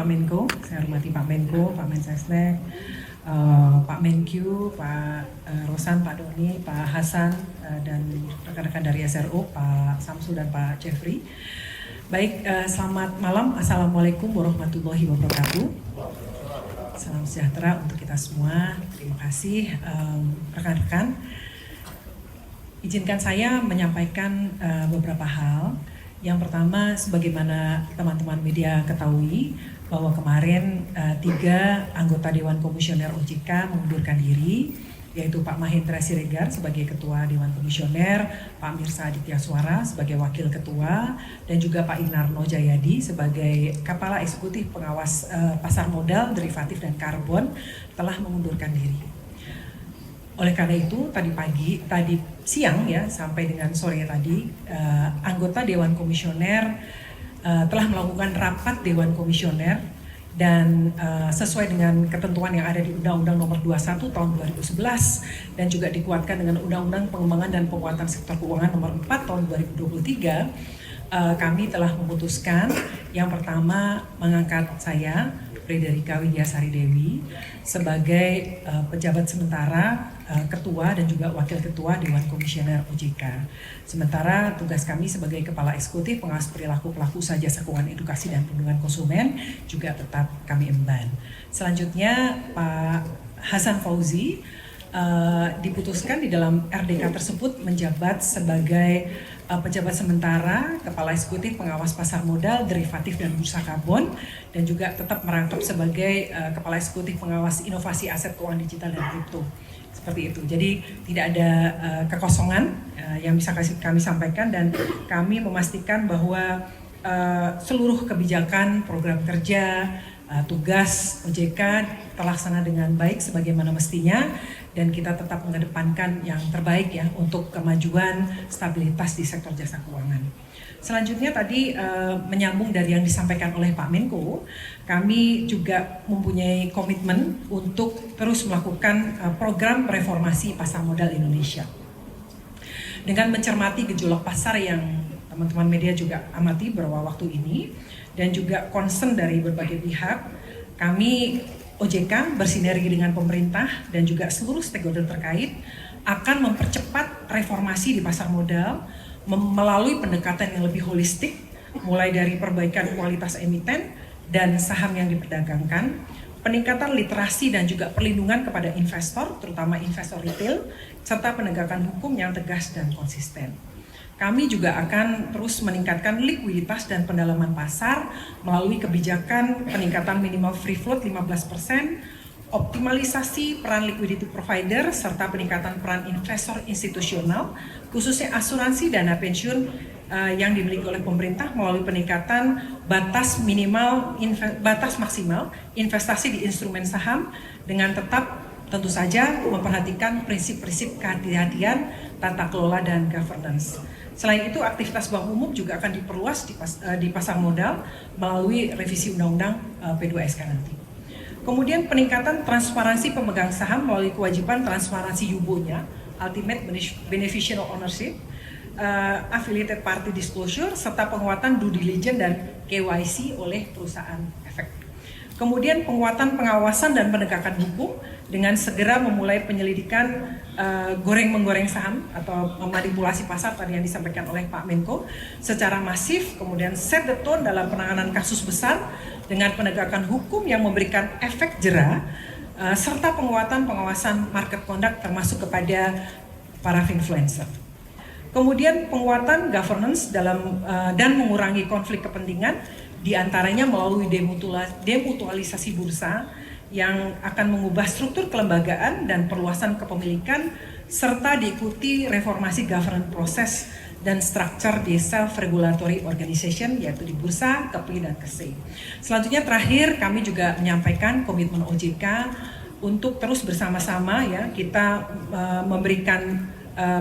Pak Menko, saya hormati Pak Menko, Pak Mensesnek, Pak Menkyu, Pak Rosan, Pak Doni, Pak Hasan, dan rekan-rekan dari SRO, Pak Samsul dan Pak Jeffrey. Baik, selamat malam. Assalamualaikum warahmatullahi wabarakatuh. Salam sejahtera untuk kita semua. Terima kasih rekan-rekan. Izinkan saya menyampaikan beberapa hal. Yang pertama, sebagaimana teman-teman media ketahui, bahwa kemarin 3 anggota Dewan Komisioner OJK mengundurkan diri, yaitu Pak Mahendra Siregar sebagai Ketua Dewan Komisioner, Pak Mirsa Aditya Suara sebagai Wakil Ketua, dan juga Pak Inarno Jayadi sebagai Kepala Eksekutif Pengawas Pasar Modal, Derivatif, dan Karbon telah mengundurkan diri. Oleh karena itu, tadi siang ya sampai dengan sore tadi, anggota Dewan Komisioner telah melakukan rapat Dewan Komisioner dan sesuai dengan ketentuan yang ada di Undang-Undang Nomor 21 Tahun 2011 dan juga dikuatkan dengan Undang-Undang Pengembangan dan Penguatan Sektor Keuangan Nomor 4 Tahun 2023, kami telah memutuskan yang pertama mengangkat saya, Frederika Widyasari Dewi, sebagai pejabat sementara Ketua dan juga Wakil Ketua Dewan Komisioner OJK. Sementara tugas kami sebagai Kepala Eksekutif Pengawas Perilaku Pelaku Usaha Jasa Keuangan Edukasi dan Perlindungan Konsumen juga tetap kami emban. Selanjutnya Pak Hasan Fauzi diputuskan di dalam RDK tersebut menjabat sebagai pejabat sementara Kepala Eksekutif Pengawas Pasar Modal, Derivatif, dan Bursa Karbon, dan juga tetap merangkap sebagai Kepala Eksekutif Pengawas Inovasi Aset Keuangan Digital dan Kripto. Seperti itu. Jadi tidak ada kekosongan yang bisa kami sampaikan, dan kami memastikan bahwa seluruh kebijakan, program kerja, tugas OJK terlaksana dengan baik sebagaimana mestinya, dan kita tetap mengedepankan yang terbaik ya untuk kemajuan stabilitas di sektor jasa keuangan. Selanjutnya tadi menyambung dari yang disampaikan oleh Pak Menko, kami juga mempunyai komitmen untuk terus melakukan program reformasi pasar modal Indonesia. Dengan mencermati gejolak pasar yang teman-teman media juga amati beberapa waktu ini, dan juga concern dari berbagai pihak, kami OJK bersinergi dengan pemerintah dan juga seluruh stakeholder terkait akan mempercepat reformasi di pasar modal melalui pendekatan yang lebih holistik, mulai dari perbaikan kualitas emiten dan saham yang diperdagangkan, peningkatan literasi dan juga perlindungan kepada investor, terutama investor retail, serta penegakan hukum yang tegas dan konsisten. Kami juga akan terus meningkatkan likuiditas dan pendalaman pasar melalui kebijakan peningkatan minimal free float 15%, optimalisasi peran liquidity provider, serta peningkatan peran investor institusional, khususnya asuransi dana pensiun yang dimiliki oleh pemerintah melalui peningkatan batas maksimal investasi di instrumen saham, dengan tetap tentu saja memperhatikan prinsip-prinsip kehati-hatian, tata kelola, dan governance. Selain itu, aktivitas bank umum juga akan diperluas di pasar modal melalui revisi Undang-Undang P2SK nanti. Kemudian peningkatan transparansi pemegang saham melalui kewajiban transparansi UBO-nya, Ultimate Beneficial Ownership, Affiliated Party Disclosure, serta penguatan due diligence dan KYC oleh perusahaan efek. Kemudian penguatan pengawasan dan penegakan hukum dengan segera memulai penyelidikan goreng-menggoreng saham atau memanipulasi pasar tadi yang disampaikan oleh Pak Menko secara masif, kemudian set the tone dalam penanganan kasus besar dengan penegakan hukum yang memberikan efek jera, serta penguatan pengawasan market conduct termasuk kepada para influencer. Kemudian penguatan governance dan mengurangi konflik kepentingan, diantaranya melalui demutualisasi bursa yang akan mengubah struktur kelembagaan dan perluasan kepemilikan, serta diikuti reformasi governance proses dan structure di self-regulatory organization, yaitu di bursa, KEPI, dan KSE. Selanjutnya terakhir, kami juga menyampaikan komitmen OJK untuk terus bersama-sama ya kita memberikan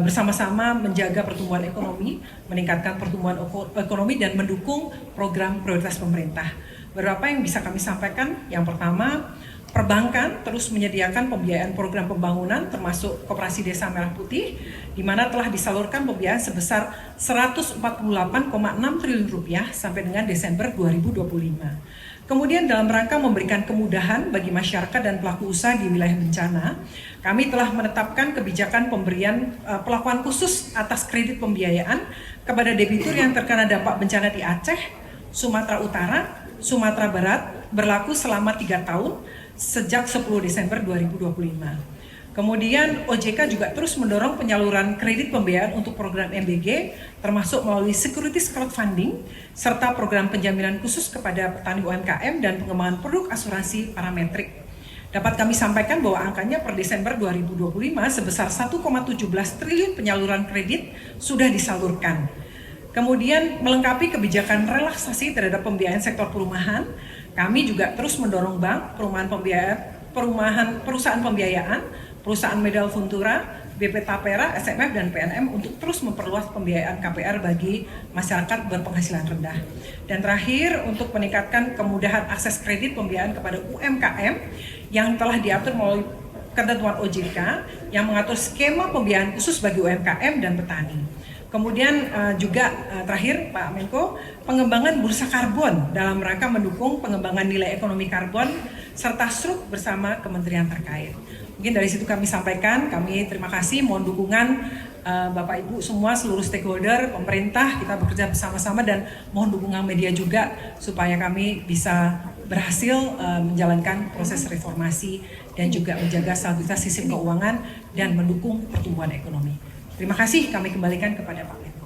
bersama-sama menjaga pertumbuhan ekonomi, meningkatkan pertumbuhan ekonomi, dan mendukung program prioritas pemerintah. Beberapa yang bisa kami sampaikan, yang pertama, perbankan terus menyediakan pembiayaan program pembangunan termasuk Koperasi Desa Merah Putih, di mana telah disalurkan pembiayaan sebesar Rp148,6 triliun sampai dengan Desember 2025. Kemudian dalam rangka memberikan kemudahan bagi masyarakat dan pelaku usaha di wilayah bencana, kami telah menetapkan kebijakan pemberian perlakuan khusus atas kredit pembiayaan kepada debitur yang terkena dampak bencana di Aceh, Sumatera Utara, Sumatera Barat berlaku selama 3 tahun sejak 10 Desember 2025. Kemudian OJK juga terus mendorong penyaluran kredit pembiayaan untuk program MBG termasuk melalui securities crowdfunding serta program penjaminan khusus kepada petani UMKM dan pengembangan produk asuransi parametrik. Dapat kami sampaikan bahwa angkanya per Desember 2025 sebesar 1,17 triliun penyaluran kredit sudah disalurkan. Kemudian melengkapi kebijakan relaksasi terhadap pembiayaan sektor perumahan, kami juga terus mendorong bank, perusahaan pembiayaan, perusahaan Medal Funtura, BP Tapera, SMF, dan PNM untuk terus memperluas pembiayaan KPR bagi masyarakat berpenghasilan rendah. Dan terakhir, untuk meningkatkan kemudahan akses kredit pembiayaan kepada UMKM yang telah diatur melalui ketentuan OJK yang mengatur skema pembiayaan khusus bagi UMKM dan petani. Kemudian juga terakhir Pak Menko, pengembangan bursa karbon dalam rangka mendukung pengembangan nilai ekonomi karbon serta SRUK bersama kementerian terkait. Mungkin dari situ kami sampaikan, kami terima kasih, mohon dukungan Bapak Ibu semua, seluruh stakeholder, pemerintah, kita bekerja bersama-sama dan mohon dukungan media juga supaya kami bisa berhasil menjalankan proses reformasi dan juga menjaga stabilitas sistem keuangan dan mendukung pertumbuhan ekonomi. Terima kasih, kami kembalikan kepada Pak Men.